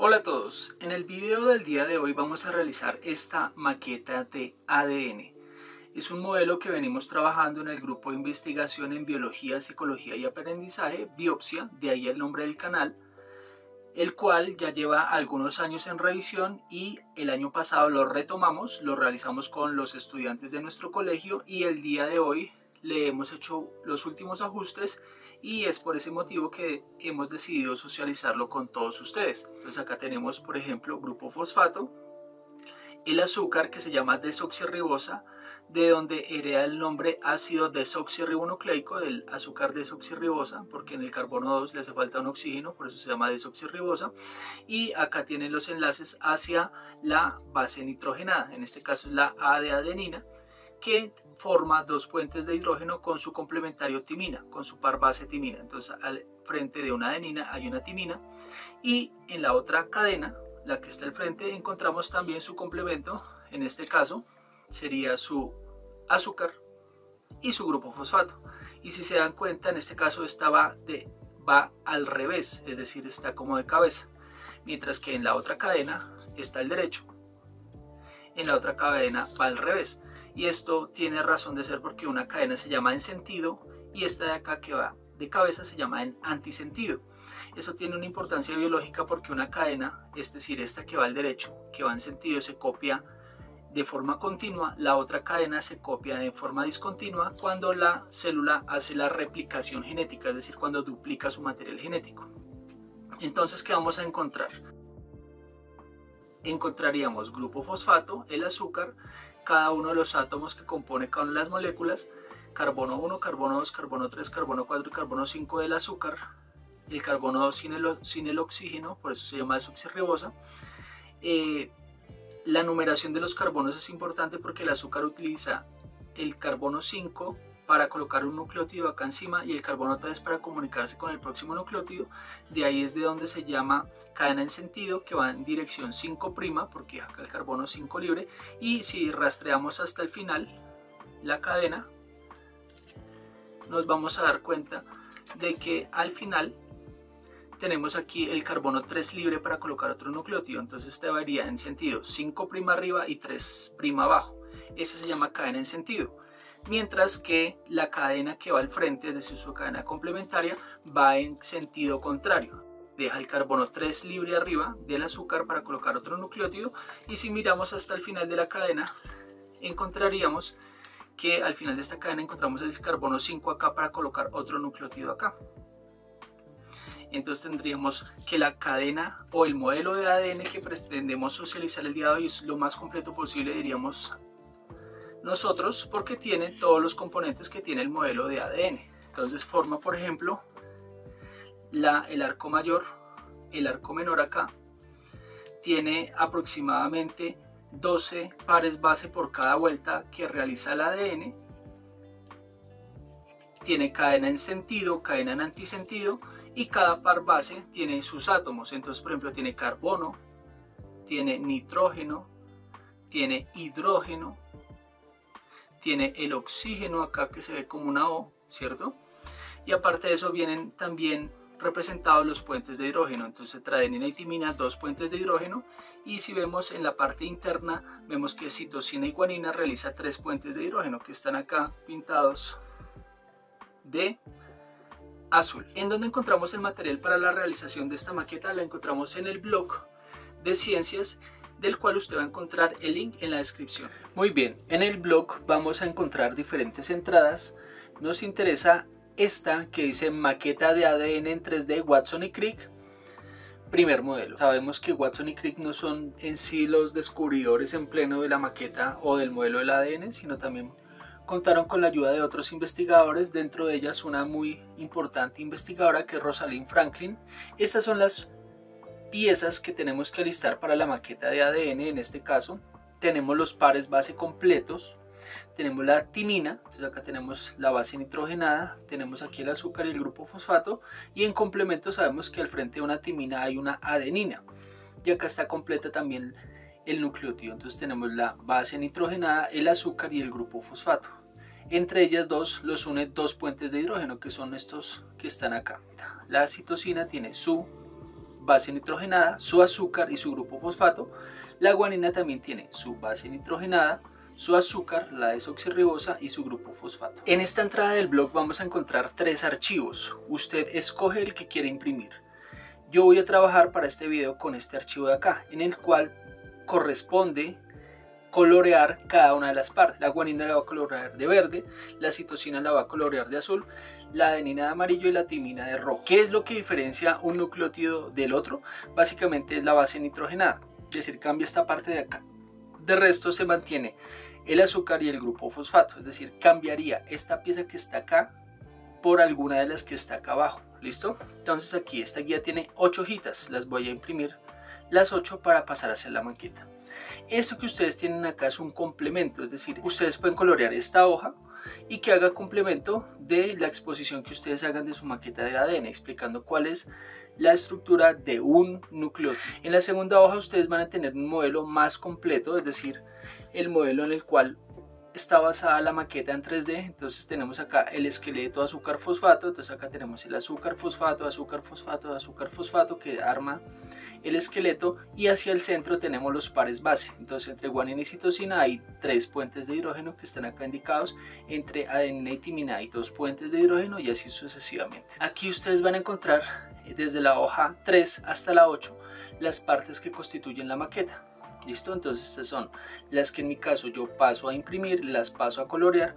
Hola a todos, en el video del día de hoy vamos a realizar esta maqueta de ADN. Es un modelo que venimos trabajando en el grupo de investigación en biología, psicología y aprendizaje, Biopsia, de ahí el nombre del canal, el cual ya lleva algunos años en revisión y el año pasado lo retomamos, lo realizamos con los estudiantes de nuestro colegio y el día de hoy le hemos hecho los últimos ajustes y es por ese motivo que hemos decidido socializarlo con todos ustedes. Entonces acá tenemos, por ejemplo, grupo fosfato, el azúcar que se llama desoxirribosa, de donde hereda el nombre ácido desoxirribonucleico del azúcar desoxirribosa, porque en el carbono 2 le hace falta un oxígeno, por eso se llama desoxirribosa. Y acá tienen los enlaces hacia la base nitrogenada, en este caso es la A de adenina, que forma dos puentes de hidrógeno con su complementario timina, con su par base timina. Entonces al frente de una adenina hay una timina y en la otra cadena, la que está al frente, encontramos también su complemento, en este caso sería su azúcar y su grupo fosfato. Y si se dan cuenta, en este caso esta va al revés, es decir, está como de cabeza, mientras que en la otra cadena está el derecho, en la otra cadena va al revés. Y esto tiene razón de ser porque una cadena se llama en sentido y esta de acá que va de cabeza se llama en antisentido. Eso tiene una importancia biológica porque una cadena, es decir, esta que va al derecho, que va en sentido, se copia de forma continua, la otra cadena se copia de forma discontinua cuando la célula hace la replicación genética, es decir, cuando duplica su material genético. Entonces, ¿qué vamos a encontrar? Encontraríamos grupo fosfato, el azúcar, cada uno de los átomos que compone cada una de las moléculas, carbono 1, carbono 2, carbono 3, carbono 4 y carbono 5 del azúcar, el carbono 2 sin el oxígeno, por eso se llama desoxirribosa. La numeración de los carbonos es importante porque el azúcar utiliza el carbono 5 para colocar un nucleótido acá encima y el carbono 3 para comunicarse con el próximo nucleótido. De ahí es de donde se llama cadena en sentido, que va en dirección 5' porque acá el carbono 5 libre. Y si rastreamos hasta el final la cadena, nos vamos a dar cuenta de que al final tenemos aquí el carbono 3 libre para colocar otro nucleótido. Entonces este varía en sentido 5' arriba y 3' abajo. Ese se llama cadena en sentido. Mientras que la cadena que va al frente, es decir, su cadena complementaria, va en sentido contrario. Deja el carbono 3 libre arriba del azúcar para colocar otro nucleótido. Y si miramos hasta el final de la cadena, encontraríamos que al final de esta cadena encontramos el carbono 5 acá para colocar otro nucleótido acá. Entonces tendríamos que la cadena o el modelo de ADN que pretendemos socializar el día de hoy es lo más completo posible, diríamos nosotros, porque tiene todos los componentes que tiene el modelo de ADN. Entonces forma, por ejemplo, el arco mayor, el arco menor acá, tiene aproximadamente 12 pares base por cada vuelta que realiza el ADN. Tiene cadena en sentido, cadena en antisentido y cada par base tiene sus átomos. Entonces, por ejemplo, tiene carbono, tiene nitrógeno, tiene hidrógeno, tiene el oxígeno acá que se ve como una O, ¿cierto? Y aparte de eso vienen también representados los puentes de hidrógeno. Entonces adenina y timina, dos puentes de hidrógeno, y si vemos en la parte interna, vemos que citosina y guanina realiza 3 puentes de hidrógeno que están acá pintados de azul. ¿En dónde encontramos el material para la realización de esta maqueta? La encontramos en el blog de ciencias, del cual usted va a encontrar el link en la descripción. Muy bien, en el blog vamos a encontrar diferentes entradas. Nos interesa esta que dice maqueta de ADN en 3D Watson y Crick, primer modelo. Sabemos que Watson y Crick no son en sí los descubridores en pleno de la maqueta o del modelo del ADN, sino también contaron con la ayuda de otros investigadores, dentro de ellas una muy importante investigadora que es Rosalind Franklin. Estas son las piezas que tenemos que alistar para la maqueta de ADN. En este caso tenemos los pares base completos, tenemos la timina, entonces acá tenemos la base nitrogenada, tenemos aquí el azúcar y el grupo fosfato, y en complemento sabemos que al frente de una timina hay una adenina, y acá está completa también el nucleótido. Entonces tenemos la base nitrogenada, el azúcar y el grupo fosfato. Entre ellas dos los une dos puentes de hidrógeno, que son estos que están acá. La citosina tiene su base nitrogenada, su azúcar y su grupo fosfato. La guanina también tiene su base nitrogenada, su azúcar, la desoxirribosa y su grupo fosfato. En esta entrada del blog vamos a encontrar 3 archivos. Usted escoge el que quiere imprimir. Yo voy a trabajar para este video con este archivo de acá, en el cual corresponde colorear cada una de las partes. La guanina la va a colorear de verde, la citosina la va a colorear de azul, la adenina de amarillo y la timina de rojo. ¿Qué es lo que diferencia un nucleótido del otro? Básicamente es la base nitrogenada, es decir, cambia esta parte de acá. De resto se mantiene el azúcar y el grupo fosfato, es decir, cambiaría esta pieza que está acá por alguna de las que está acá abajo. ¿Listo? Entonces aquí esta guía tiene 8 hojitas, las voy a imprimir las 8 para pasar a hacer la maqueta. Esto que ustedes tienen acá es un complemento, es decir, ustedes pueden colorear esta hoja y que haga complemento de la exposición que ustedes hagan de su maqueta de ADN, explicando cuál es la estructura de un nucleótido. En la segunda hoja ustedes van a tener un modelo más completo, es decir, el modelo en el cual está basada la maqueta en 3D. Entonces tenemos acá el esqueleto azúcar fosfato, entonces acá tenemos el azúcar fosfato, azúcar fosfato, azúcar fosfato que arma el esqueleto, y hacia el centro tenemos los pares base. Entonces entre guanina y citosina hay 3 puentes de hidrógeno que están acá indicados, entre adenina y timina hay 2 puentes de hidrógeno y así sucesivamente. Aquí ustedes van a encontrar desde la hoja 3 hasta la 8 las partes que constituyen la maqueta. ¿Listo? Entonces estas son las que en mi caso yo paso a imprimir, las paso a colorear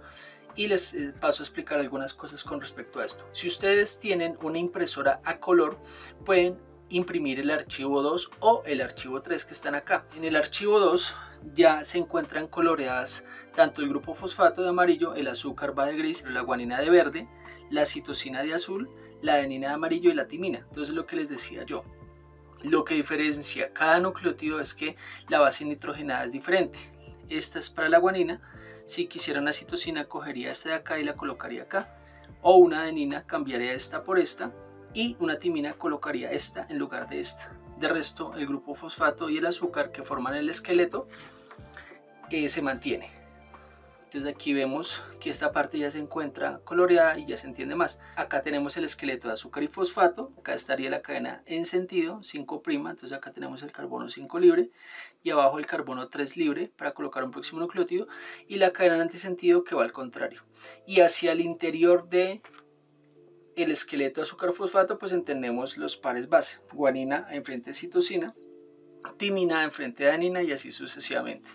y les paso a explicar algunas cosas con respecto a esto. Si ustedes tienen una impresora a color, pueden imprimir el archivo 2 o el archivo 3 que están acá. En el archivo 2 ya se encuentran coloreadas tanto el grupo fosfato de amarillo, el azúcar va de gris, la guanina de verde, la citosina de azul, la adenina de amarillo y la timina. Entonces lo que les decía yo, lo que diferencia cada nucleótido es que la base nitrogenada es diferente. Esta es para la guanina. Si quisiera una citosina, cogería esta de acá y la colocaría acá, o una adenina cambiaría esta por esta, y una timina colocaría esta en lugar de esta. De resto, el grupo fosfato y el azúcar que forman el esqueleto se mantiene. Entonces aquí vemos que esta parte ya se encuentra coloreada y ya se entiende más. Acá tenemos el esqueleto de azúcar y fosfato, acá estaría la cadena en sentido 5', entonces acá tenemos el carbono 5 libre y abajo el carbono 3 libre para colocar un próximo nucleótido, y la cadena en antisentido que va al contrario. Y hacia el interior de el esqueleto de azúcar fosfato pues entendemos los pares base, guanina enfrente de citosina, timina enfrente de adenina y así sucesivamente.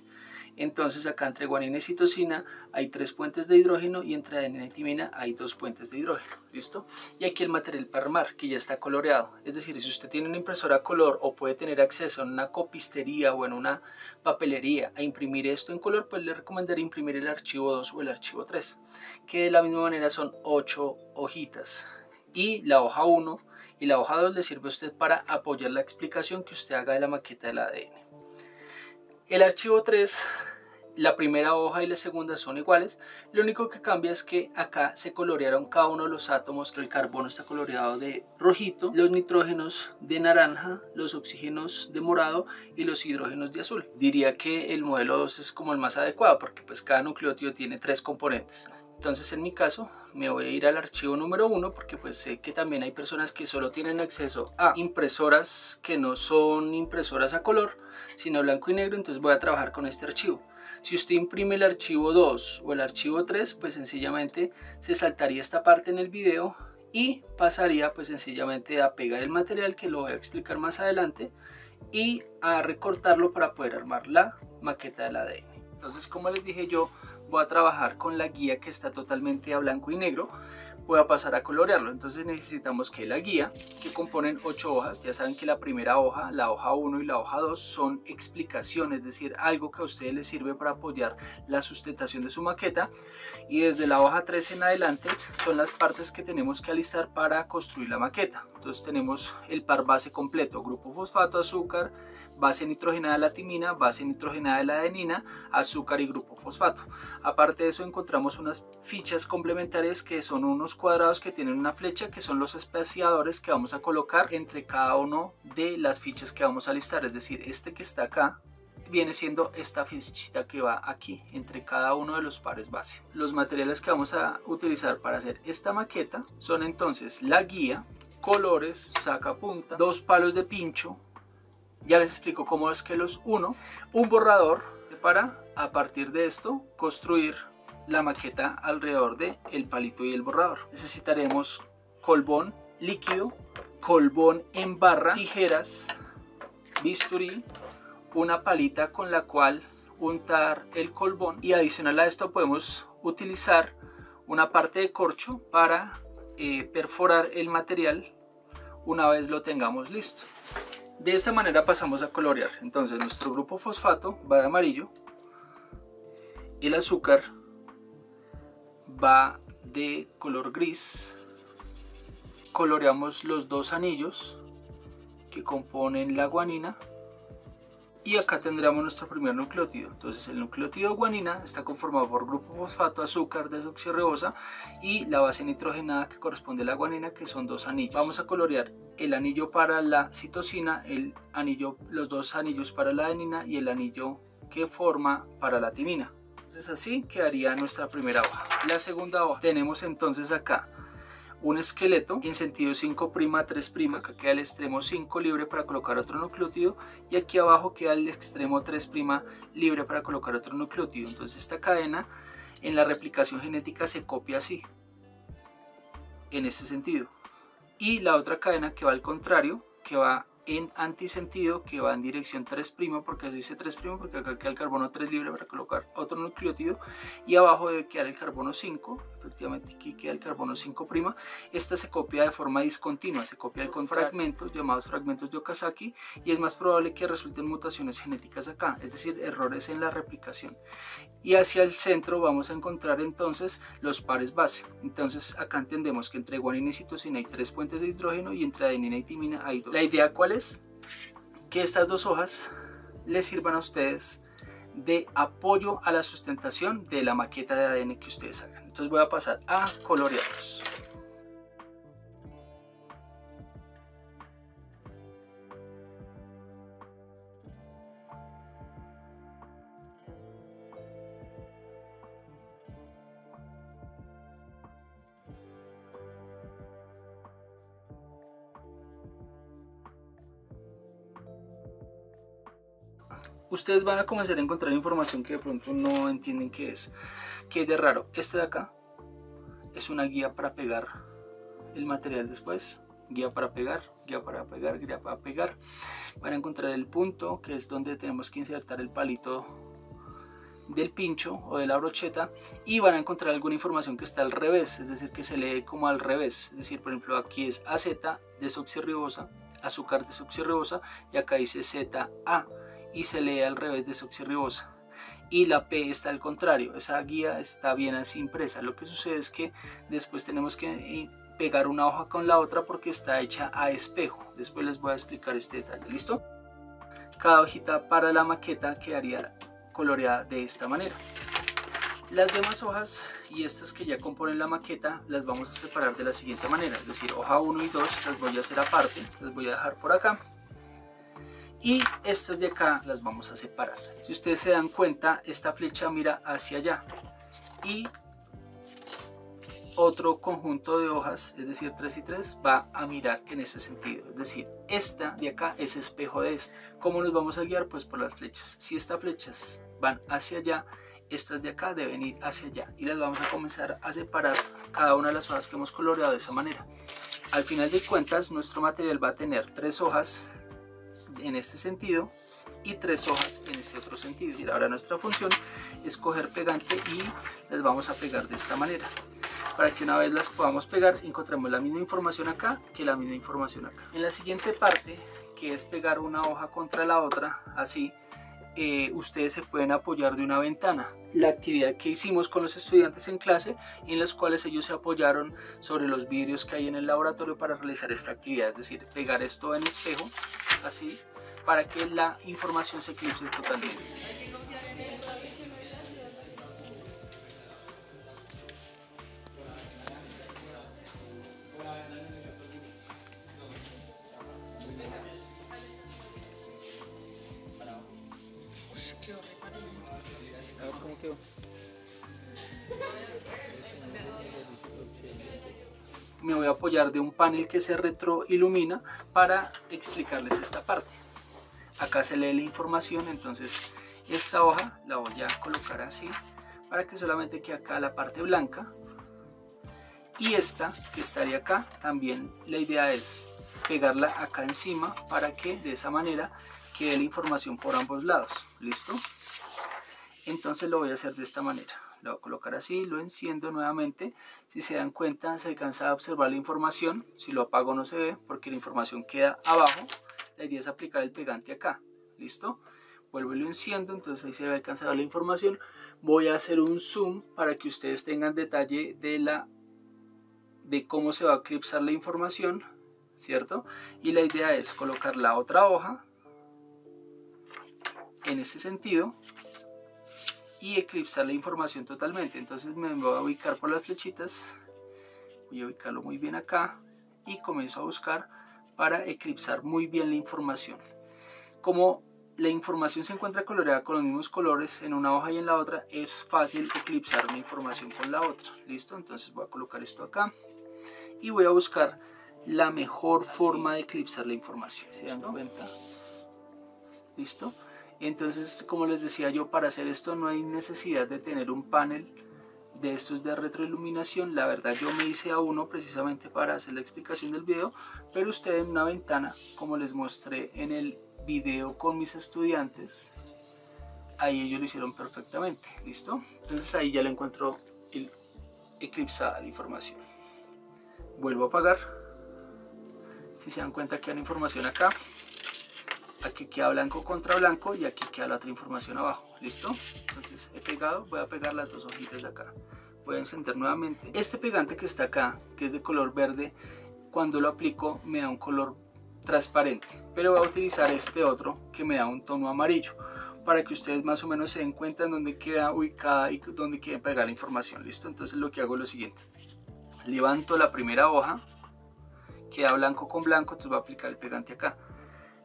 Entonces acá entre guanina y citosina hay 3 puentes de hidrógeno y entre adenina y timina hay 2 puentes de hidrógeno. ¿Listo? Y aquí el material para armar que ya está coloreado. Es decir, si usted tiene una impresora a color o puede tener acceso en una copistería o en una papelería a imprimir esto en color, pues le recomendaría imprimir el archivo 2 o el archivo 3, que de la misma manera son 8 hojitas. Y la hoja 1 y la hoja 2 le sirve a usted para apoyar la explicación que usted haga de la maqueta del ADN. El archivo 3, la primera hoja y la segunda son iguales, lo único que cambia es que acá se colorearon cada uno de los átomos, que el carbono está coloreado de rojito, los nitrógenos de naranja, los oxígenos de morado y los hidrógenos de azul. Diría que el modelo 2 es como el más adecuado porque pues cada nucleótido tiene 3 componentes. Entonces en mi caso me voy a ir al archivo número 1 porque pues sé que también hay personas que solo tienen acceso a impresoras que no son impresoras a color, sino blanco y negro, entonces voy a trabajar con este archivo. Si usted imprime el archivo 2 o el archivo 3, pues sencillamente se saltaría esta parte en el video y pasaría pues sencillamente a pegar el material, que lo voy a explicar más adelante, y a recortarlo para poder armar la maqueta del ADN. Entonces, como les dije, yo voy a trabajar con la guía que está totalmente a blanco y negro. Voy a pasar a colorearlo. Entonces necesitamos que la guía, que componen 8 hojas, ya saben que la primera hoja, la hoja 1 y la hoja 2 son explicaciones, es decir, algo que a ustedes les sirve para apoyar la sustentación de su maqueta, y desde la hoja 3 en adelante son las partes que tenemos que alistar para construir la maqueta. Entonces tenemos el par base completo, grupo fosfato, azúcar, base nitrogenada de la timina, base nitrogenada de la adenina, azúcar y grupo fosfato. Aparte de eso encontramos unas fichas complementarias que son unos cuadrados que tienen una flecha, que son los espaciadores que vamos a colocar entre cada uno de las fichas que vamos a listar. Es decir, este que está acá viene siendo esta fichita que va aquí entre cada uno de los pares base. Los materiales que vamos a utilizar para hacer esta maqueta son entonces la guía, colores, sacapunta, 2 palos de pincho, ya les explico cómo es que los uno, un borrador para a partir de esto construir la maqueta alrededor de el palito y el borrador. Necesitaremos colbón líquido, colbón en barra, tijeras, bisturí, una palita con la cual untar el colbón, y adicional a esto podemos utilizar una parte de corcho para perforar el material una vez lo tengamos listo. De esta manera pasamos a colorear. Entonces nuestro grupo fosfato va de amarillo, el azúcar va de color gris, coloreamos los 2 anillos que componen la guanina y acá tendremos nuestro primer nucleótido. Entonces el nucleótido guanina está conformado por grupo fosfato, azúcar, desoxirribosa y la base nitrogenada que corresponde a la guanina, que son 2 anillos. Vamos a colorear el anillo para la citosina, los 2 anillos para la adenina y el anillo que forma para la timina. Entonces así quedaría nuestra primera hoja. La segunda hoja tenemos entonces acá un esqueleto en sentido 5' a 3', acá queda el extremo 5 libre para colocar otro nucleótido y aquí abajo queda el extremo 3' libre para colocar otro nucleótido. Entonces esta cadena en la replicación genética se copia así, en este sentido, y la otra cadena que va al contrario, que va en antisentido, que va en dirección 3', porque así dice 3', porque acá queda el carbono 3 libre para colocar otro nucleótido y abajo debe quedar el carbono 5, efectivamente aquí queda el carbono 5'. Esta se copia de forma discontinua, se copia con fragmentos llamados fragmentos de Okazaki y es más probable que resulten mutaciones genéticas acá, es decir, errores en la replicación. Y hacia el centro vamos a encontrar entonces los pares base. Entonces acá entendemos que entre guanina y citosina hay 3 puentes de hidrógeno y entre adenina y timina hay 2. La idea ¿cuál es? Que estas 2 hojas les sirvan a ustedes de apoyo a la sustentación de la maqueta de ADN que ustedes hagan. Entonces voy a pasar a colorearlos. Ustedes van a comenzar a encontrar información que de pronto no entienden qué es de raro. Este de acá es una guía para pegar el material después, guía para pegar, guía para pegar, guía para pegar. Van a encontrar el punto, que es donde tenemos que insertar el palito del pincho o de la brocheta, y van a encontrar alguna información que está al revés, es decir, que se lee como al revés, es decir, por ejemplo aquí es AZ desoxirribosa, azúcar desoxirribosa, y acá dice ZA y se lee al revés desoxirribosa, y la P está al contrario. Esa guía está bien así impresa. Lo que sucede es que después tenemos que pegar una hoja con la otra porque está hecha a espejo. Después les voy a explicar este detalle. ¿Listo? Cada hojita para la maqueta quedaría coloreada de esta manera. Las demás hojas y estas que ya componen la maqueta las vamos a separar de la siguiente manera, es decir, hoja 1 y 2 las voy a hacer aparte, las voy a dejar por acá, y estas de acá las vamos a separar. Si ustedes se dan cuenta, esta flecha mira hacia allá y otro conjunto de hojas, es decir 3 y 3, va a mirar en ese sentido, es decir, esta de acá es espejo de esta. ¿Cómo nos vamos a guiar? Pues por las flechas. Si estas flechas van hacia allá, estas de acá deben ir hacia allá y las vamos a comenzar a separar cada una de las hojas que hemos coloreado de esa manera. Al final de cuentas, nuestro material va a tener 3 hojas en este sentido y 3 hojas en este otro sentido. Y ahora nuestra función es coger pegante y las vamos a pegar de esta manera, para que una vez las podamos pegar encontremos la misma información acá que la misma información acá. En la siguiente parte, que es pegar una hoja contra la otra, así ustedes se pueden apoyar de una ventana. La actividad que hicimos con los estudiantes en clase, en las cuales ellos se apoyaron sobre los vidrios que hay en el laboratorio para realizar esta actividad, es decir, pegar esto en espejo, así, para que la información se eclipse totalmente. Quedó re parejito. A ver cómo quedó. me voy a apoyar de un panel que se retroilumina para explicarles esta parte. Acá se lee la información, entonces esta hoja la voy a colocar así para que solamente quede acá la parte blanca, y esta que estaría acá también la idea es pegarla acá encima para que de esa manera quede la información por ambos lados. ¿Listo? Entonces lo voy a hacer de esta manera. Lo voy a colocar así, lo enciendo nuevamente. Si se dan cuenta, se alcanza a observar la información. Si lo apago no se ve porque la información queda abajo. La idea es aplicar el pegante acá. ¿Listo? Vuelvo y lo enciendo, entonces ahí se va a alcanzar a ver la información. Voy a hacer un zoom para que ustedes tengan detalle de cómo se va a eclipsar la información, ¿cierto? Y la idea es colocar la otra hoja en ese sentido y eclipsar la información totalmente. Entonces me voy a ubicar por las flechitas, voy a ubicarlo muy bien acá y comienzo a buscar para eclipsar muy bien la información. Como la información se encuentra coloreada con los mismos colores en una hoja y en la otra, es fácil eclipsar la información con la otra. ¿Listo? Entonces voy a colocar esto acá y voy a buscar la mejor forma de eclipsar la información. ¿Se dan cuenta? ¿Listo? Entonces, como les decía yo, para hacer esto no hay necesidad de tener un panel de estos de retroiluminación. La verdad yo me hice a uno precisamente para hacer la explicación del video, pero ustedes en una ventana, como les mostré en el video con mis estudiantes, ahí ellos lo hicieron perfectamente. ¿Listo? Entonces ahí ya le encuentro eclipsada la información. Vuelvo a apagar. Si se dan cuenta queda la información acá, aquí queda blanco contra blanco y aquí queda la otra información abajo. ¿Listo? Entonces he pegado, voy a pegar las dos hojitas de acá. Voy a encender nuevamente. Este pegante que está acá, que es de color verde, cuando lo aplico me da un color transparente, pero voy a utilizar este otro que me da un tono amarillo para que ustedes más o menos se den cuenta en dónde queda ubicada y dónde quieren pegar la información. ¿Listo? Entonces lo que hago es lo siguiente: levanto la primera hoja, queda blanco con blanco, entonces voy a aplicar el pegante acá.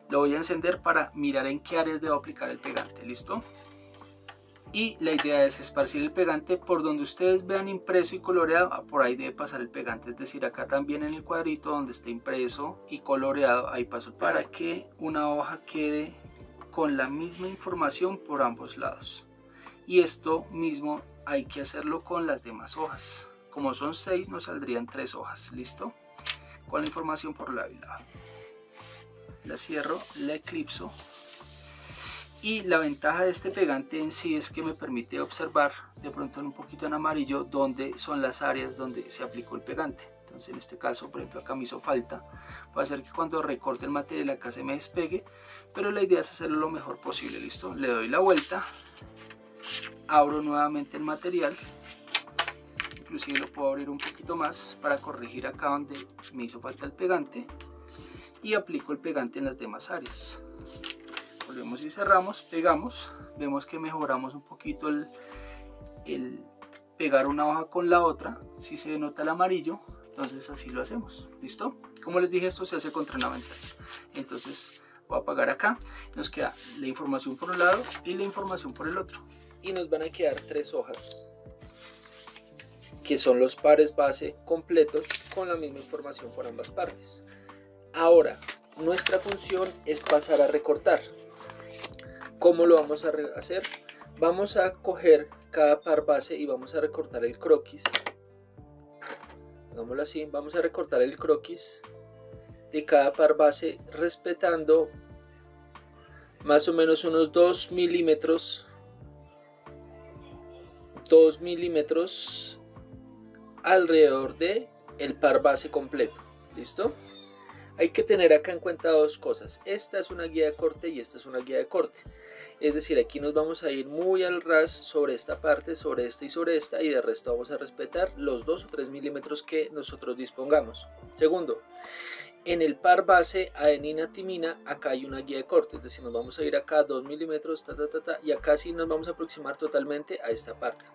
Lo voy a encender para mirar en qué áreas debo aplicar el pegante. ¿Listo? Y la idea es esparcir el pegante por donde ustedes vean impreso y coloreado, por ahí debe pasar el pegante, es decir, acá también en el cuadrito donde esté impreso y coloreado, ahí paso el pegante, para que una hoja quede con la misma información por ambos lados. Y esto mismo hay que hacerlo con las demás hojas. Como son 6, nos saldrían 3 hojas. ¿Listo? Con la información por lado y lado. La cierro, la eclipso. Y la ventaja de este pegante en sí es que me permite observar de pronto un poquito en amarillo dónde son las áreas donde se aplicó el pegante. Entonces en este caso, por ejemplo, acá me hizo falta. Va a hacer que cuando recorte el material acá se me despegue, pero la idea es hacerlo lo mejor posible. ¿Listo? Le doy la vuelta, abro nuevamente el material, inclusive lo puedo abrir un poquito más para corregir acá donde me hizo falta el pegante, y aplico el pegante en las demás áreas. Volvemos y cerramos, pegamos, vemos que mejoramos un poquito el pegar una hoja con la otra. Si se nota el amarillo, entonces así lo hacemos. ¿Listo? Como les dije, esto se hace con ventanas. Entonces voy a apagar acá, nos queda la información por un lado y la información por el otro, y nos van a quedar 3 hojas que son los pares base completos con la misma información por ambas partes. Ahora nuestra función es pasar a recortar. ¿Cómo lo vamos a hacer? Vamos a coger cada par base y vamos a recortar el croquis. Hagámoslo así, vamos a recortar el croquis de cada par base respetando más o menos unos 2 milímetros alrededor de el par base completo. ¿Listo? Hay que tener acá en cuenta dos cosas. Esta es una guía de corte y esta es una guía de corte. Es decir, aquí nos vamos a ir muy al ras sobre esta parte, sobre esta y sobre esta, y de resto vamos a respetar los 2 o 3 milímetros que nosotros dispongamos. Segundo, en el par base adenina-timina, acá hay una guía de corte, es decir, nos vamos a ir acá 2 milímetros, y acá sí nos vamos a aproximar totalmente a esta parte.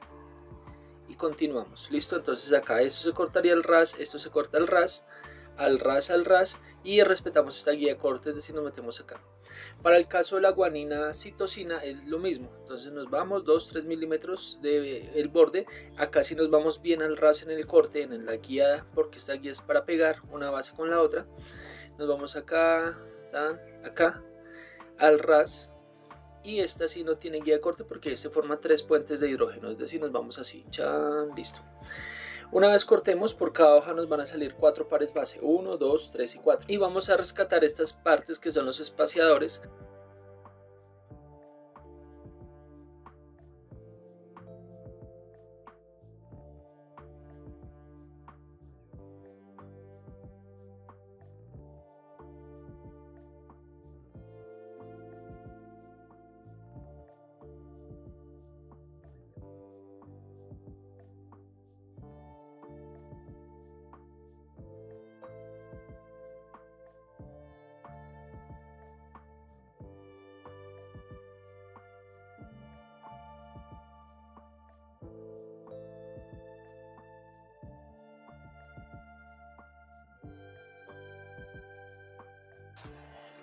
Y continuamos. ¿Listo? Entonces acá esto se cortaría el ras, esto se corta el ras. al ras, y respetamos esta guía de corte, es decir, nos metemos acá. Para el caso de la guanina citosina es lo mismo, entonces nos vamos 2-3 milímetros del borde, acá sí nos vamos bien al ras en el corte, en la guía, porque esta guía es para pegar una base con la otra. Nos vamos acá, acá, al ras, y esta sí no tiene guía de corte porque este forma 3 puentes de hidrógeno, es decir, nos vamos así, chan, listo. Una vez cortemos, por cada hoja nos van a salir 4 pares base, 1, 2, 3 y 4. Y vamos a rescatar estas partes que son los espaciadores.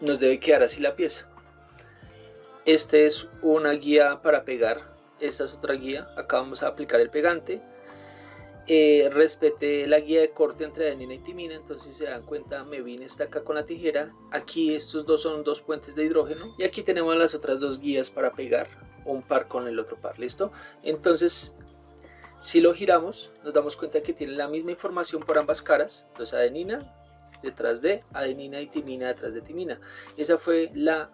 Nos debe quedar así la pieza. Este es una guía para pegar, esta es otra guía, acá vamos a aplicar el pegante. Respeté la guía de corte entre adenina y timina, entonces si se dan cuenta me vine está acá con la tijera, aquí estos dos son 2 puentes de hidrógeno y aquí tenemos las otras 2 guías para pegar un par con el otro par, ¿listo? Entonces si lo giramos nos damos cuenta que tiene la misma información por ambas caras, entonces adenina detrás de adenina y timina detrás de timina. Esa fue la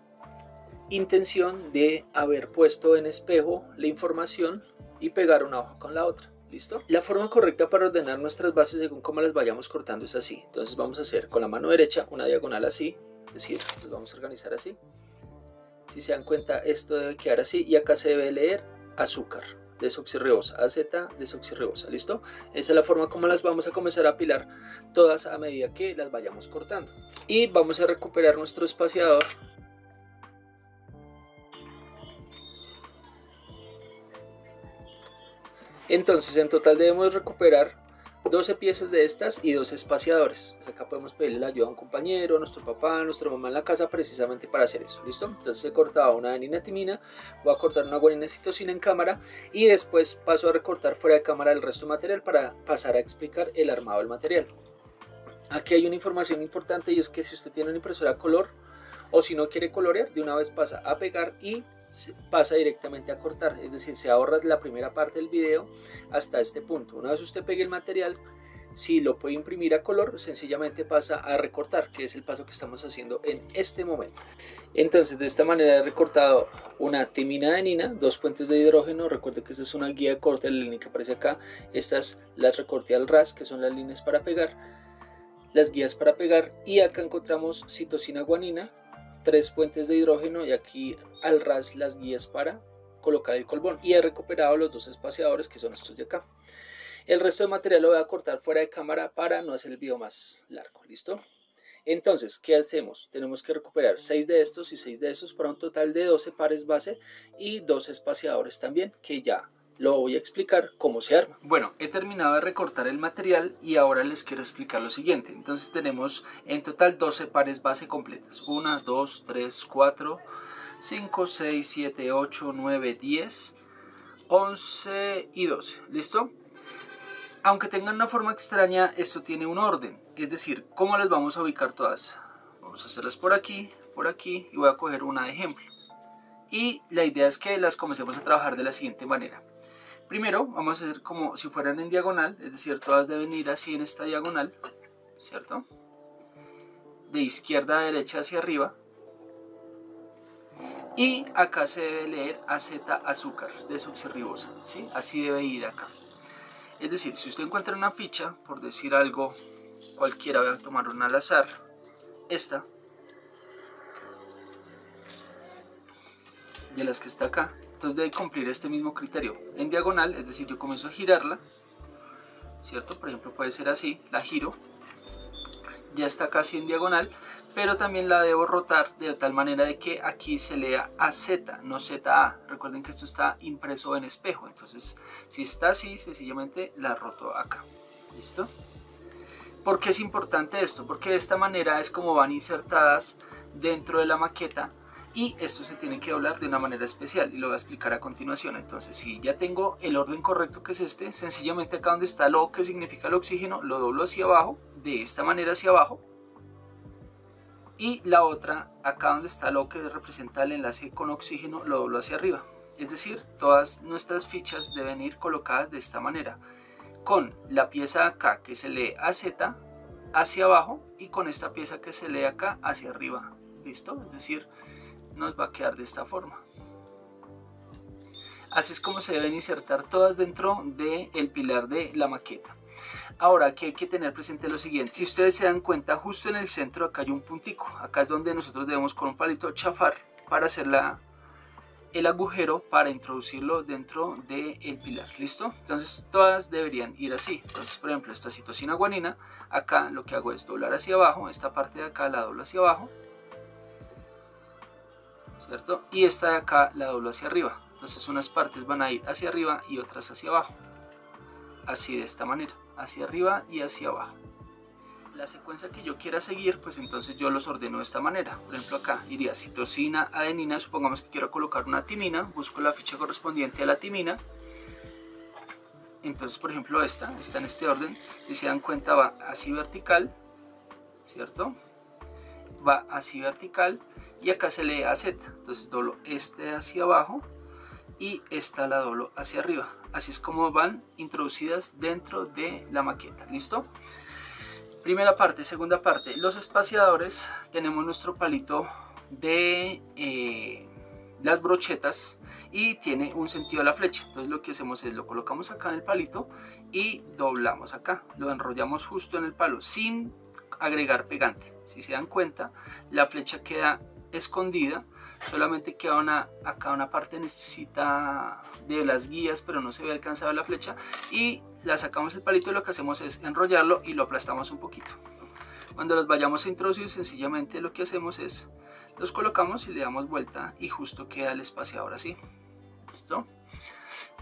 intención de haber puesto en espejo la información y pegar una hoja con la otra. ¿Listo? La forma correcta para ordenar nuestras bases según cómo las vayamos cortando es así. Entonces vamos a hacer con la mano derecha una diagonal así, es decir, nos vamos a organizar así. Si se dan cuenta, esto debe quedar así y acá se debe leer azúcar, desoxirribosa, AZ, desoxirribosa, ¿listo? Esa es la forma como las vamos a comenzar a apilar todas a medida que las vayamos cortando. Y vamos a recuperar nuestro espaciador. Entonces en total debemos recuperar 12 piezas de estas y 2 espaciadores. Pues acá podemos pedirle la ayuda a un compañero, a nuestro papá, a nuestra mamá en la casa precisamente para hacer eso, ¿listo? Entonces he cortado una adenina timina, voy a cortar una guanina citosina en cámara y después paso a recortar fuera de cámara el resto de material para pasar a explicar el armado del material. Aquí hay una información importante y es que si usted tiene una impresora a color o si no quiere colorear, de una vez pasa a pegar y pasa directamente a cortar, es decir, se ahorra la primera parte del video hasta este punto. Una vez usted pegue el material, si lo puede imprimir a color, sencillamente pasa a recortar, que es el paso que estamos haciendo en este momento. Entonces de esta manera he recortado una timina adenina, 2 puentes de hidrógeno. Recuerde que esta es una guía de corte, la línea que aparece acá, estas las recorté al ras, que son las líneas para pegar, las guías para pegar, y acá encontramos citosina guanina, 3 puentes de hidrógeno y aquí al ras las guías para colocar el colbón, y he recuperado los 2 espaciadores que son estos de acá. El resto de material lo voy a cortar fuera de cámara para no hacer el video más largo, ¿listo? Entonces, ¿qué hacemos? Tenemos que recuperar 6 de estos y 6 de estos para un total de 12 pares base y 2 espaciadores también, que ya lo voy a explicar cómo se arma. Bueno, he terminado de recortar el material y ahora les quiero explicar lo siguiente. Entonces tenemos en total 12 pares base completas. 1, 2, 3, 4, 5, 6, 7, 8, 9, 10, 11 y 12. ¿Listo? Aunque tengan una forma extraña, esto tiene un orden. Es decir, ¿cómo las vamos a ubicar todas? Vamos a hacerlas por aquí y voy a coger una de ejemplo. Y la idea es que las comencemos a trabajar de la siguiente manera. Primero vamos a hacer como si fueran en diagonal, es decir, todas deben ir así en esta diagonal, ¿cierto? De izquierda a derecha hacia arriba. Y acá se debe leer AZ, azúcar, desoxirribosa, ¿sí? Así debe ir acá. Es decir, si usted encuentra una ficha, por decir algo cualquiera, voy a tomar una al azar, esta, de las que está acá, entonces debe cumplir este mismo criterio. En diagonal, es decir, yo comienzo a girarla, ¿cierto? Por ejemplo, puede ser así, la giro, ya está casi en diagonal, pero también la debo rotar de tal manera de que aquí se lea AZ, no ZA. Recuerden que esto está impreso en espejo, entonces si está así, sencillamente la roto acá. ¿Listo? ¿Por qué es importante esto? Porque de esta manera es como van insertadas dentro de la maqueta y esto se tiene que doblar de una manera especial y lo voy a explicar a continuación. Entonces, si ya tengo el orden correcto, que es este, sencillamente acá donde está el O, que significa el oxígeno, lo doblo hacia abajo, de esta manera hacia abajo, y la otra, acá donde está el O, que representa el enlace con oxígeno, lo doblo hacia arriba. Es decir, todas nuestras fichas deben ir colocadas de esta manera, con la pieza acá que se lee AZ hacia abajo y con esta pieza que se lee acá hacia arriba. ¿Listo? Es decir, nos va a quedar de esta forma. Así es como se deben insertar todas dentro del pilar de la maqueta. Ahora, aquí hay que tener presente lo siguiente: si ustedes se dan cuenta, justo en el centro acá hay un puntico. Acá es donde nosotros debemos con un palito chafar para hacer el agujero para introducirlo dentro del pilar. ¿Listo? Entonces todas deberían ir así. Entonces, por ejemplo, esta citosina guanina, acá lo que hago es doblar hacia abajo, esta parte de acá la doblo hacia abajo, ¿cierto? Y esta de acá la doblo hacia arriba. Entonces unas partes van a ir hacia arriba y otras hacia abajo, así, de esta manera, hacia arriba y hacia abajo. La secuencia que yo quiera seguir, pues entonces yo los ordeno de esta manera. Por ejemplo, acá iría citosina, adenina. Supongamos que quiero colocar una timina, busco la ficha correspondiente a la timina. Entonces, por ejemplo, esta está en este orden. Si se dan cuenta, va así vertical, ¿cierto? Va así vertical y acá se lee AZ. Entonces doblo este hacia abajo y esta la doblo hacia arriba. Así es como van introducidas dentro de la maqueta. ¿Listo? Primera parte. Segunda parte, los espaciadores. Tenemos nuestro palito de las brochetas y tiene un sentido a la flecha. Entonces lo que hacemos es lo colocamos acá en el palito y doblamos acá, lo enrollamos justo en el palo sin agregar pegante. Si se dan cuenta, la flecha queda escondida, solamente queda acá una parte necesita de las guías, pero no se ve alcanzado la flecha, y la sacamos el palito y lo que hacemos es enrollarlo y lo aplastamos un poquito. Cuando los vayamos a introducir, sencillamente lo que hacemos es los colocamos y le damos vuelta y justo queda el espaciador así. ¿Listo?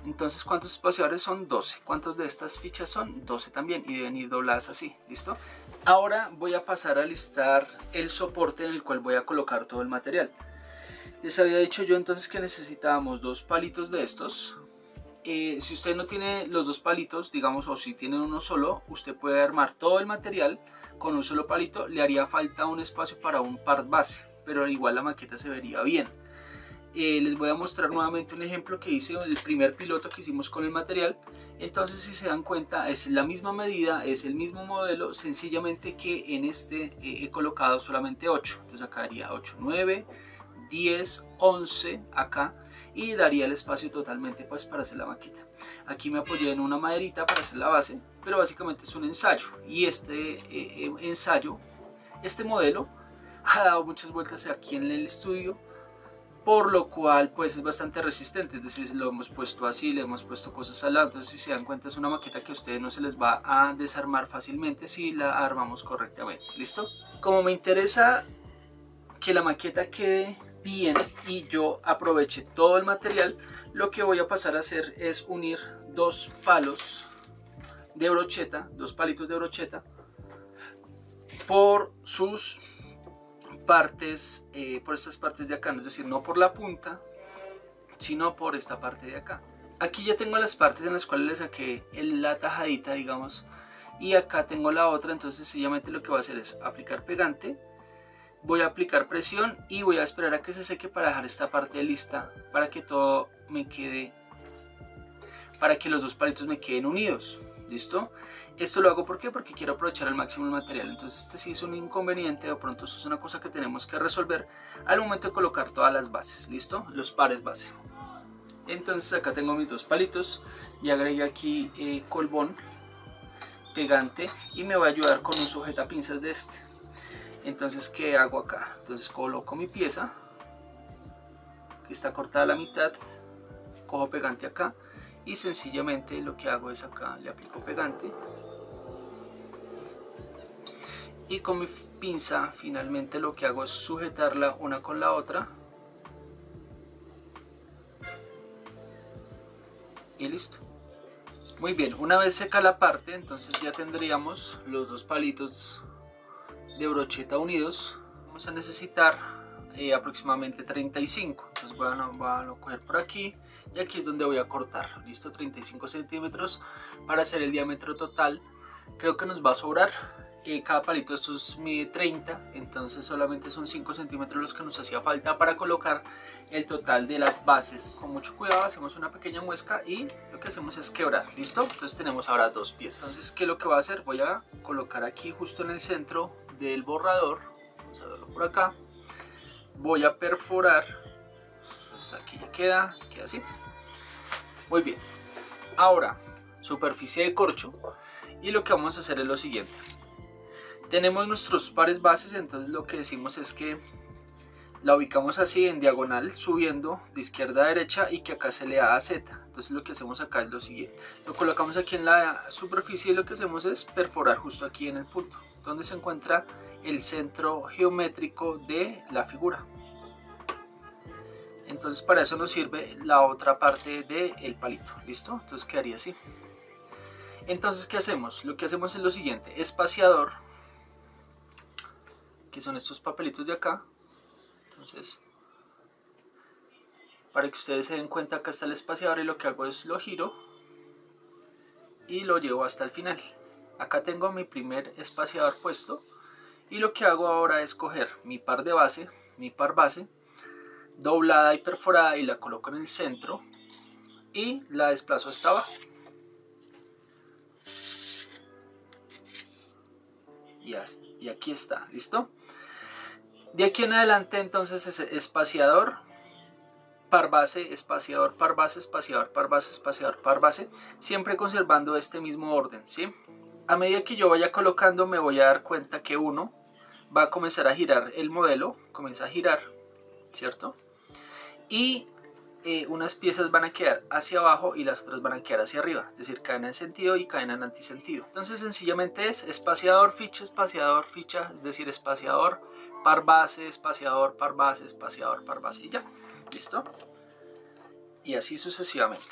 Entonces, ¿cuántos espaciadores son? 12. ¿Cuántos de estas fichas son? 12 también, y deben ir dobladas así. ¿Listo? Ahora voy a pasar a listar el soporte en el cual voy a colocar todo el material. Les había dicho yo entonces que necesitábamos dos palitos de estos. Si usted no tiene los dos palitos, digamos, o si tiene uno solo, usted puede armar todo el material con un solo palito. Le haría falta un espacio para un part base, pero igual la maqueta se vería bien. Les voy a mostrar nuevamente un ejemplo que hice, el primer piloto que hicimos con el material. Entonces, si se dan cuenta, es la misma medida, es el mismo modelo, sencillamente que en este he colocado solamente 8. Entonces acá haría 8, 9, 10, 11 acá, y daría el espacio totalmente pues para hacer la maqueta. Aquí me apoyé en una maderita para hacer la base, pero básicamente es un ensayo, y este ensayo, este modelo ha dado muchas vueltas aquí en el estudio, por lo cual pues es bastante resistente. Es decir, lo hemos puesto así, le hemos puesto cosas al lado. Entonces, si se dan cuenta, es una maqueta que a ustedes no se les va a desarmar fácilmente si la armamos correctamente. ¿Listo? Como me interesa que la maqueta quede bien y yo aproveche todo el material, lo que voy a pasar a hacer es unir dos palos de brocheta, dos palitos de brocheta, por sus partes, por estas partes de acá, es decir, no por la punta, sino por esta parte de acá. Aquí ya tengo las partes en las cuales le saqué la tajadita, digamos, y acá tengo la otra. Entonces sencillamente lo que voy a hacer es aplicar pegante, voy a aplicar presión y voy a esperar a que se seque para dejar esta parte lista, para que todo me quede, para que los dos palitos me queden unidos. ¿Listo? Esto lo hago porque quiero aprovechar al máximo el material. Entonces este sí es un inconveniente, de pronto esto es una cosa que tenemos que resolver al momento de colocar todas las bases. ¿Listo? Los pares base. Entonces acá tengo mis dos palitos, y agregué aquí colbón, pegante, y me va a ayudar con un sujetapinzas de este. Entonces, ¿qué hago acá? Entonces coloco mi pieza que está cortada a la mitad, cojo pegante acá y sencillamente lo que hago es acá le aplico pegante, y con mi pinza finalmente lo que hago es sujetarla una con la otra y listo. Muy bien, una vez seca la parte, entonces ya tendríamos los dos palitos de brocheta unidos. Vamos a necesitar aproximadamente 35. Entonces voy a coger por aquí y aquí es donde voy a cortar. Listo, 35 centímetros para hacer el diámetro total. Creo que nos va a sobrar. Cada palito de estos mide 30, entonces solamente son 5 centímetros los que nos hacía falta para colocar el total de las bases. Con mucho cuidado hacemos una pequeña muesca y lo que hacemos es quebrar. ¿Listo? Entonces tenemos ahora dos piezas. Entonces, ¿qué es lo que voy a hacer? Voy a colocar aquí justo en el centro del borrador. Vamos a verlo por acá. Voy a perforar. Entonces aquí queda así. Muy bien. Ahora, superficie de corcho. Y lo que vamos a hacer es lo siguiente. Tenemos nuestros pares bases, entonces lo que decimos es que la ubicamos así en diagonal, subiendo de izquierda a derecha y que acá se le da a Z. Entonces lo que hacemos acá es lo siguiente. Lo colocamos aquí en la superficie y lo que hacemos es perforar justo aquí en el punto, donde se encuentra el centro geométrico de la figura. Entonces para eso nos sirve la otra parte del palito. ¿Listo? Entonces quedaría así. Entonces, ¿qué hacemos? Lo que hacemos es lo siguiente. Espaciador, que son estos papelitos de acá. Entonces, para que ustedes se den cuenta, acá está el espaciador y lo que hago es lo giro y lo llevo hasta el final. Acá tengo mi primer espaciador puesto y lo que hago ahora es coger mi par de base, mi par base, doblada y perforada, y la coloco en el centro y la desplazo hasta abajo. Y aquí está, ¿listo? De aquí en adelante entonces es espaciador, par base, espaciador, par base, espaciador, par base, espaciador, par base, siempre conservando este mismo orden, ¿sí? A medida que yo vaya colocando me voy a dar cuenta que uno va a comenzar a girar el modelo, comienza a girar, ¿cierto? Y unas piezas van a quedar hacia abajo y las otras van a quedar hacia arriba, es decir, cadena en sentido y cadena en antisentido. Entonces sencillamente es espaciador, ficha, es decir, espaciador, par base, espaciador, par base, espaciador, par base y ya, ¿listo? Y así sucesivamente.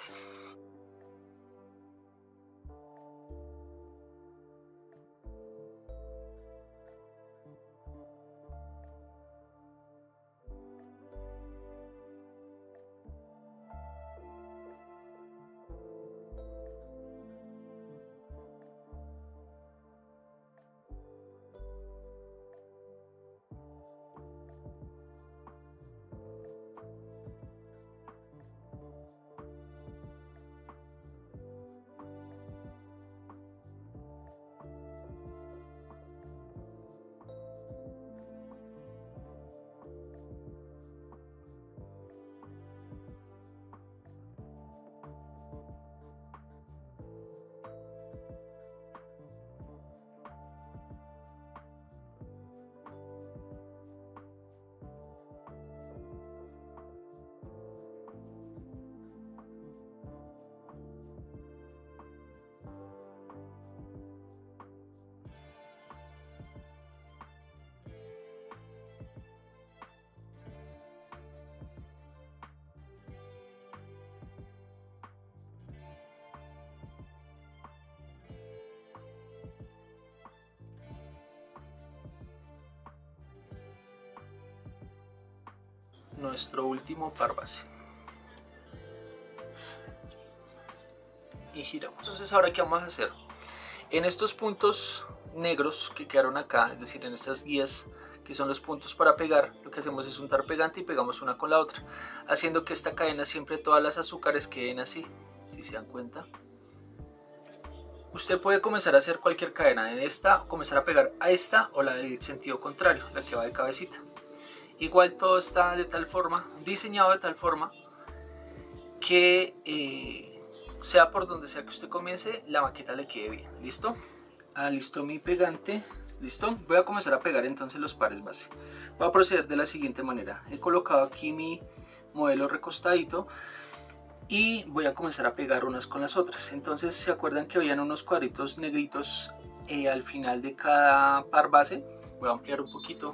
Nuestro último par base y giramos. Entonces ahora ¿qué vamos a hacer? En estos puntos negros que quedaron acá, es decir, en estas guías que son los puntos para pegar, lo que hacemos es untar pegante y pegamos una con la otra, haciendo que esta cadena siempre, todas las azúcares queden así, si se dan cuenta. Usted puede comenzar a hacer cualquier cadena, en esta comenzar a pegar a esta o la del sentido contrario, la que va de cabecita. Igual todo está de tal forma, diseñado de tal forma que sea por donde sea que usted comience, la maqueta le quede bien. ¿Listo? Listo mi pegante. ¿Listo? Voy a comenzar a pegar entonces los pares base. Voy a proceder de la siguiente manera. He colocado aquí mi modelo recostadito y voy a comenzar a pegar unas con las otras. Entonces, ¿se acuerdan que habían unos cuadritos negritos al final de cada par base? Voy a ampliar un poquito.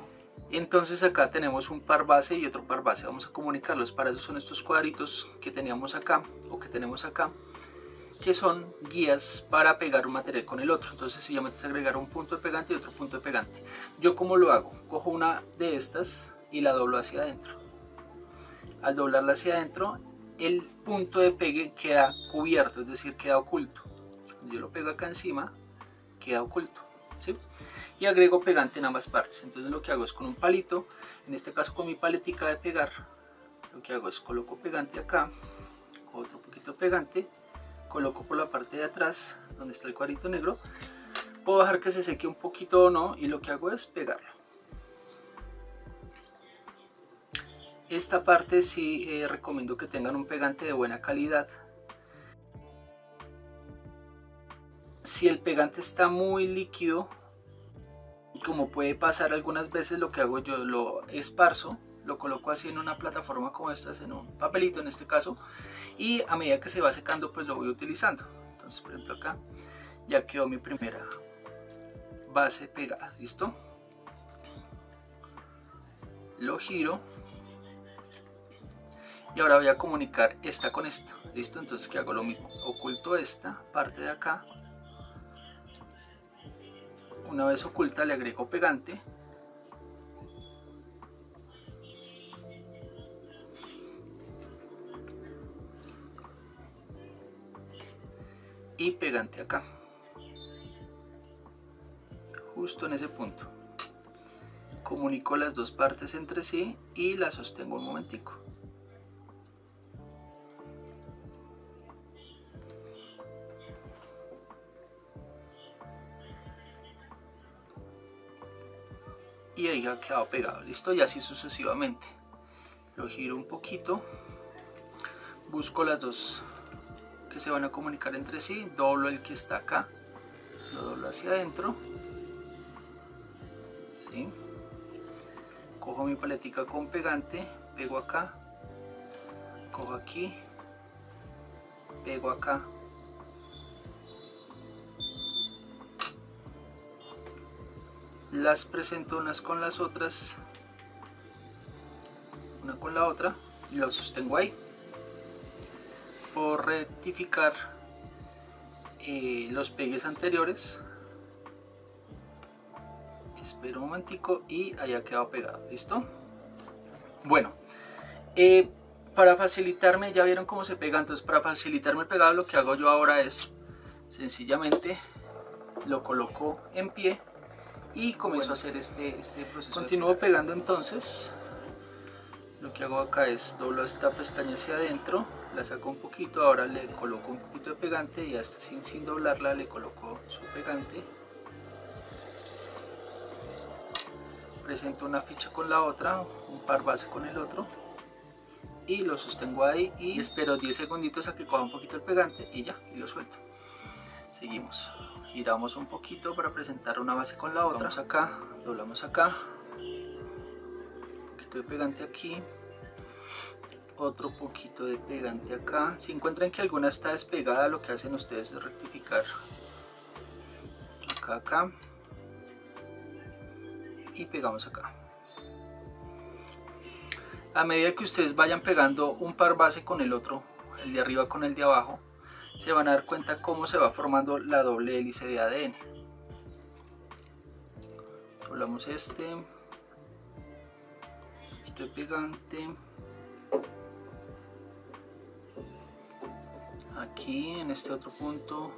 Entonces acá tenemos un par base y otro par base. Vamos a comunicarlos. Para eso son estos cuadritos que teníamos acá o que tenemos acá. que son guías para pegar un material con el otro. Entonces sencillamente es agregar un punto de pegante y otro punto de pegante. Yo como lo hago, cojo una de estas y la doblo hacia adentro. Al doblarla hacia adentro, el punto de pegue queda cubierto, es decir, queda oculto. Yo lo pego acá encima, queda oculto, ¿sí? Y agrego pegante en ambas partes. Entonces lo que hago es con un palito, en este caso con mi paletica de pegar, lo que hago es coloco pegante acá, otro poquito de pegante, coloco por la parte de atrás donde está el cuadrito negro, puedo dejar que se seque un poquito o no, y lo que hago es pegarlo. Esta parte sí recomiendo que tengan un pegante de buena calidad. Si el pegante está muy líquido, como puede pasar algunas veces, lo que hago yo lo esparzo, lo coloco así en una plataforma como esta, en un papelito en este caso, y a medida que se va secando pues lo voy utilizando. Entonces por ejemplo acá ya quedó mi primera base pegada, ¿listo? Lo giro y ahora voy a comunicar esta con esta, ¿listo? Entonces ¿qué hago? Lo mismo, oculto esta parte de acá. Una vez oculta le agrego pegante y pegante acá, justo en ese punto. Comunico las dos partes entre sí y las sostengo un momentico. Y ahí ha quedado pegado, listo, y así sucesivamente. Lo giro un poquito, busco las dos que se van a comunicar entre sí, doblo el que está acá, lo doblo hacia adentro, ¿sí? Cojo mi paletica con pegante, pego acá, cojo aquí, pego acá, las presento unas con las otras, una con la otra, y lo sostengo ahí. Por rectificar los pegues anteriores, espero un momentico y haya quedado pegado, ¿listo? Bueno, para facilitarme, ya vieron cómo se pega, entonces para facilitarme el pegado lo que hago yo ahora es sencillamente lo coloco en pie y comienzo a hacer este proceso. Continúo pegando entonces. Lo que hago acá es doblo esta pestaña hacia adentro, la saco un poquito, ahora le coloco un poquito de pegante y hasta sin doblarla le coloco su pegante. Presento una ficha con la otra, un par base con el otro y lo sostengo ahí y espero 10 segunditos a que coja un poquito el pegante y ya, y lo suelto. Seguimos, giramos un poquito para presentar una base con la otra. Vamos acá, doblamos acá, un poquito de pegante aquí, otro poquito de pegante acá. Si encuentran que alguna está despegada, lo que hacen ustedes es rectificar acá y pegamos acá. A medida que ustedes vayan pegando un par base con el otro, el de arriba con el de abajo, se van a dar cuenta cómo se va formando la doble hélice de ADN. Doblamos este, un poquito de pegante, aquí en este otro punto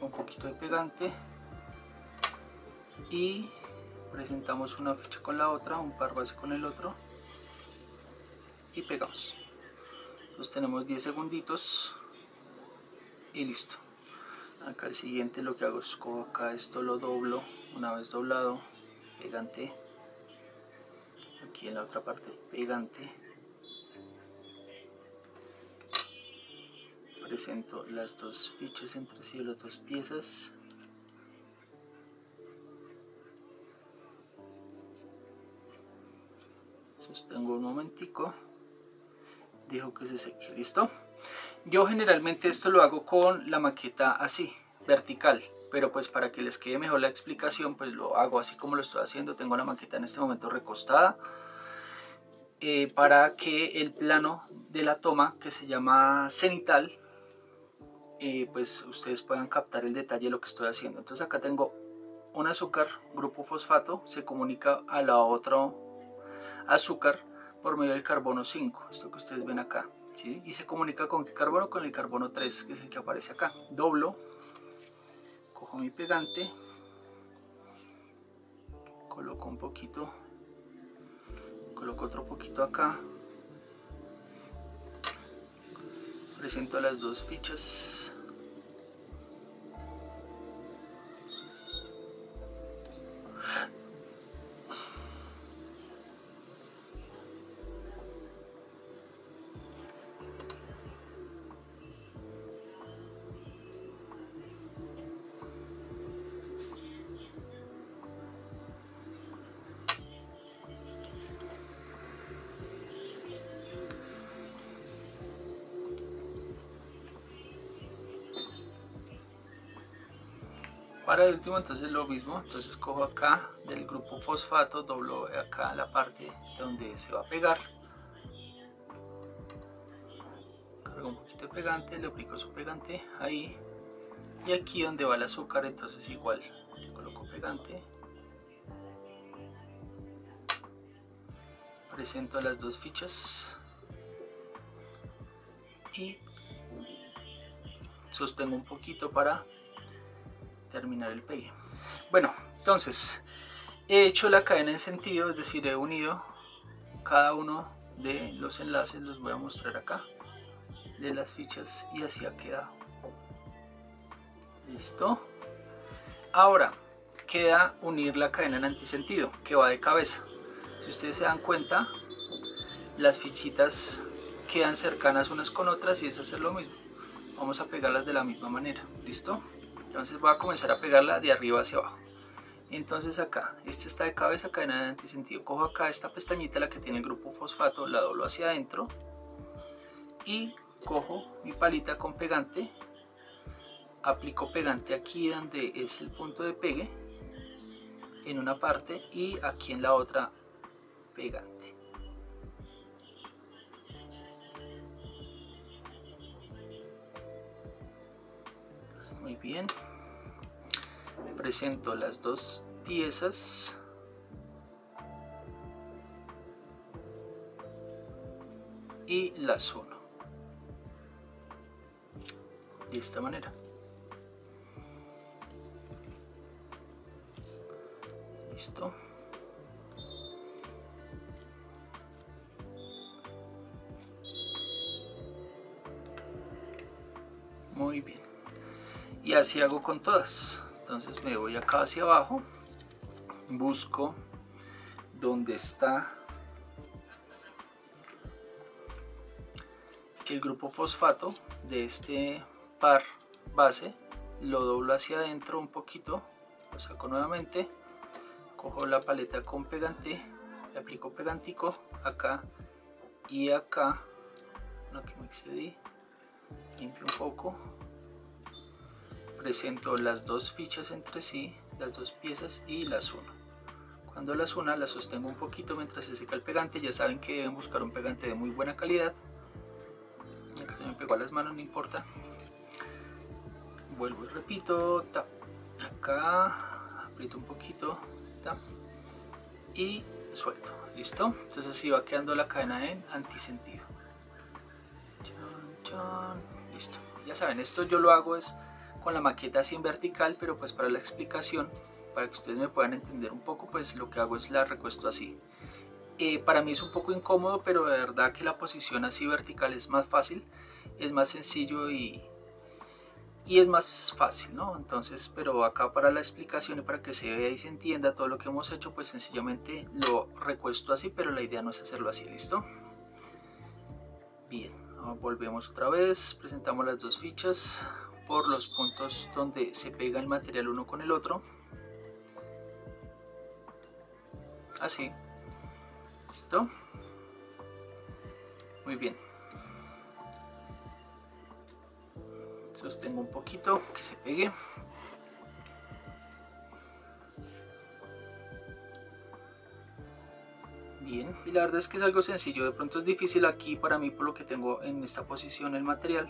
un poquito de pegante y presentamos una ficha con la otra, un par base con el otro y pegamos. Sostenemos 10 segunditos y listo. Acá el siguiente lo que hago es cojo acá esto, lo doblo, una vez doblado, pegante, aquí en la otra parte pegante, presento las dos fichas entre sí, las dos piezas, sostengo un momentico, dejo que se seque, listo. Yo generalmente esto lo hago con la maqueta así, vertical, pero pues para que les quede mejor la explicación, pues lo hago así como lo estoy haciendo. Tengo la maqueta en este momento recostada, para que el plano de la toma, que se llama cenital, pues ustedes puedan captar el detalle de lo que estoy haciendo. Entonces acá tengo un azúcar, grupo fosfato, se comunica a la otra azúcar por medio del carbono 5, esto que ustedes ven acá, ¿sí? Y se comunica con qué carbono, con el carbono 3, que es el que aparece acá. Doblo, cojo mi pegante, coloco un poquito, coloco otro poquito acá, presento las dos fichas. Para el último entonces lo mismo, entonces cojo acá del grupo fosfato, doblo acá la parte donde se va a pegar, cargo un poquito de pegante, le aplico su pegante ahí, y aquí donde va el azúcar entonces igual, le coloco pegante, presento las dos fichas y sostengo un poquito para terminar el pegue. Bueno, entonces he hecho la cadena en sentido, es decir, he unido cada uno de los enlaces, los voy a mostrar acá, de las fichas, y así ha quedado. Listo. Ahora queda unir la cadena en antisentido, que va de cabeza. Si ustedes se dan cuenta, las fichitas quedan cercanas unas con otras y es hacer lo mismo. Vamos a pegarlas de la misma manera. ¿Listo? Entonces voy a comenzar a pegarla de arriba hacia abajo. Entonces acá, este está de cabeza, cadena de antisentido. Cojo acá esta pestañita, la que tiene el grupo fosfato, la doblo hacia adentro y cojo mi palita con pegante, aplico pegante aquí donde es el punto de pegue, en una parte, y aquí en la otra pegante. Muy bien. Presento las dos piezas y las uno de esta manera. Listo. Muy bien. Y así hago con todas. Entonces me voy acá hacia abajo, busco donde está el grupo fosfato de este par base, lo doblo hacia adentro un poquito, lo saco nuevamente, cojo la paleta con pegante, le aplico pegantico acá y acá, no, que me excedí, limpio un poco, presento las dos fichas entre sí, las dos piezas, y las uno. Cuando las una las sostengo un poquito mientras se seca el pegante. Ya saben que deben buscar un pegante de muy buena calidad. Acá se me pegó a las manos, no importa. Vuelvo y repito, ta, acá aprieto un poquito, ta, y suelto. Listo. Entonces así va quedando la cadena en antisentido. Chan, chan. Listo. Ya saben, esto yo lo hago es con la maqueta así en vertical, pero pues para la explicación, para que ustedes me puedan entender un poco, pues lo que hago es la recuesto así. Para mí es un poco incómodo, pero de verdad que la posición así vertical es más fácil, es más sencillo y es más fácil, ¿no? Entonces, pero acá para la explicación y para que se vea y se entienda todo lo que hemos hecho, pues sencillamente lo recuesto así, pero la idea no es hacerlo así. ¿Listo? Bien, volvemos otra vez, presentamos las dos fichas por los puntos donde se pega el material uno con el otro, así. ¿Listo? Muy bien. Sostengo un poquito que se pegue. Bien, y la verdad es que es algo sencillo. De pronto es difícil aquí para mí por lo que tengo en esta posición el material,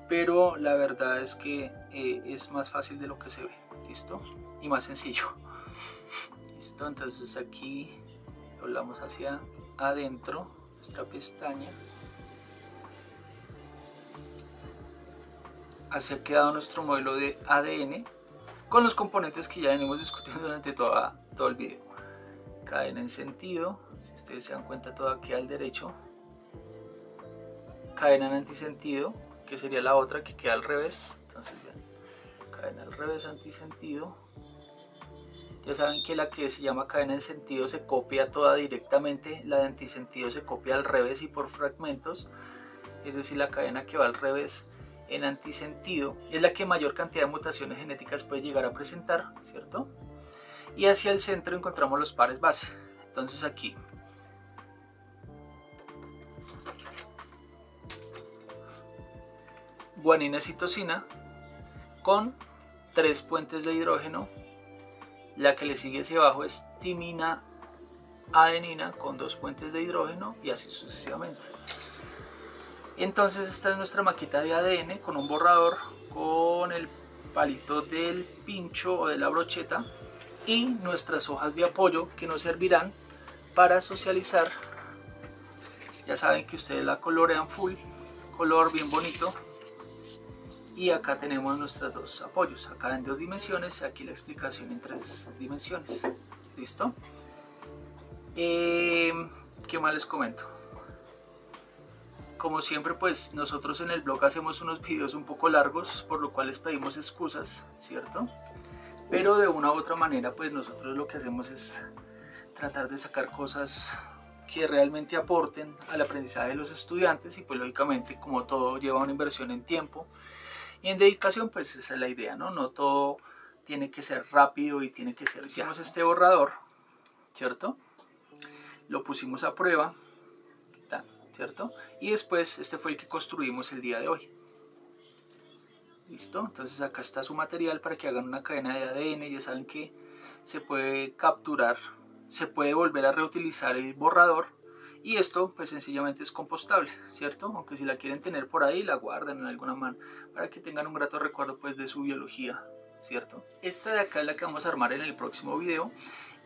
pero la verdad es que es más fácil de lo que se ve, ¿listo? Y más sencillo. ¿Listo? Entonces aquí hablamos hacia adentro, nuestra pestaña. Así ha quedado nuestro modelo de ADN con los componentes que ya venimos discutiendo durante todo el video. Cadena en sentido, si ustedes se dan cuenta, todo queda al derecho. Cadena en antisentido, que sería la otra que queda al revés. Entonces vean, cadena al revés, antisentido. Ya saben que la que se llama cadena en sentido se copia toda directamente, la de antisentido se copia al revés y por fragmentos, es decir, la cadena que va al revés en antisentido es la que mayor cantidad de mutaciones genéticas puede llegar a presentar, ¿cierto? Y hacia el centro encontramos los pares base. Entonces aquí guanina citosina con 3 puentes de hidrógeno. La que le sigue hacia abajo es timina adenina con 2 puentes de hidrógeno y así sucesivamente. Entonces esta es nuestra maqueta de ADN con un borrador, con el palito del pincho o de la brocheta y nuestras hojas de apoyo que nos servirán para socializar. Ya saben que ustedes la colorean full, color bien bonito. Y acá tenemos nuestros dos apoyos, acá en 2 dimensiones, aquí la explicación en 3 dimensiones. ¿Listo? ¿Qué más les comento? Como siempre, pues nosotros en el blog hacemos unos videos un poco largos, por lo cual les pedimos excusas, ¿cierto? Pero de una u otra manera, pues nosotros lo que hacemos es tratar de sacar cosas que realmente aporten al aprendizaje de los estudiantes y pues lógicamente como todo lleva una inversión en tiempo y en dedicación, pues esa es la idea, ¿no? No todo tiene que ser rápido y tiene que ser... Hicimos este borrador, ¿cierto? Lo pusimos a prueba, ¿cierto? Y después este fue el que construimos el día de hoy. ¿Listo? Entonces acá está su material para que hagan una cadena de ADN. Ya saben que se puede capturar, se puede volver a reutilizar el borrador y esto pues sencillamente es compostable, ¿cierto? Aunque si la quieren tener por ahí la guardan en alguna mano para que tengan un grato recuerdo pues de su biología, ¿cierto? Esta de acá es la que vamos a armar en el próximo video.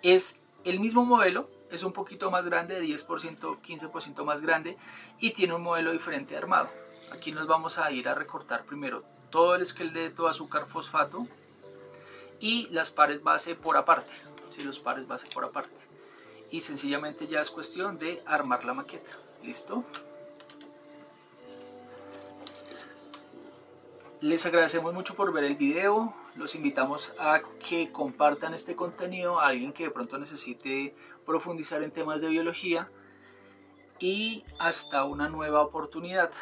Es el mismo modelo, es un poquito más grande, de 10%, 15% más grande y tiene un modelo diferente armado. Aquí nos vamos a ir a recortar primero todo el esqueleto, azúcar, fosfato y las pares base por aparte, ¿sí? Los pares base por aparte. Y sencillamente ya es cuestión de armar la maqueta. ¿Listo? Les agradecemos mucho por ver el video. Los invitamos a que compartan este contenido a alguien que de pronto necesite profundizar en temas de biología. Y hasta una nueva oportunidad.